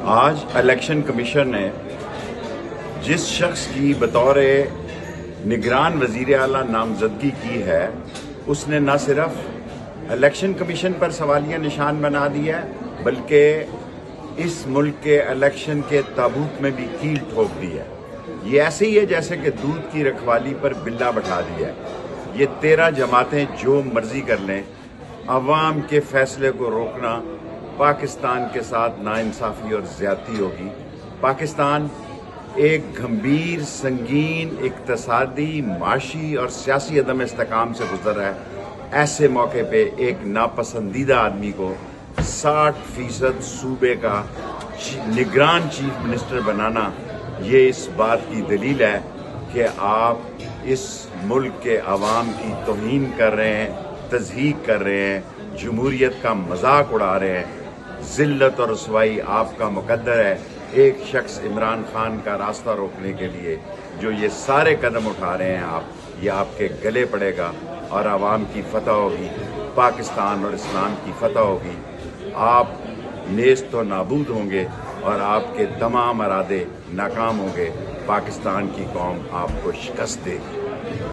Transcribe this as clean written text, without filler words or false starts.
آج election commission نے جس شخص کی بطور نگران وزیر اعلیٰ نامزدگی کی ہے اس نے نہ صرف الیکشن کمیشن پر سوالیہ نشان بنا دیا ہے بلکہ اس ملک کے الیکشن کے تابوت میں بھی کیل ٹھوک دی ہے۔ یہ ایسے ہی ہے جیسے کہ دودھ کی رکھوالی پر بلا بٹھا دیا ہے۔ یہ 13 جماعتیں جو مرضی کر لیں، عوام کے فیصلے کو روکنا پاکستان کے ساتھ ناانصافی اور زیادتی ہوگی۔ پاکستان ایک گھمبیر سنگین اقتصادی، معاشی اور سیاسی عدم استحکام سے گزر رہا ہے۔ ایسے موقع پہ ایک ناپسندیدہ آدمی کو 60% صوبے کا نگران چیف منسٹر بنانا یہ اس بات کی دلیل ہے کہ آپ اس ملک کے عوام کی توہین کر رہے ہیں، تضحیک کر رہے ہیں، جمہوریت کا مذاق اڑا رہے ہیں۔ ذلت اور رسوائی آپ کا مقدر ہے۔ ایک شخص عمران خان کا راستہ روکنے کے لیے جو یہ سارے قدم اٹھا رہے ہیں یہ آپ کے گلے پڑے گا اور عوام کی فتح ہوگی، پاکستان اور اسلام کی فتح ہوگی۔ آپ نیست و نابود ہوں گے اور آپ کے تمام ارادے ناکام ہوں گے۔ پاکستان کی قوم آپ کو شکست دے گی۔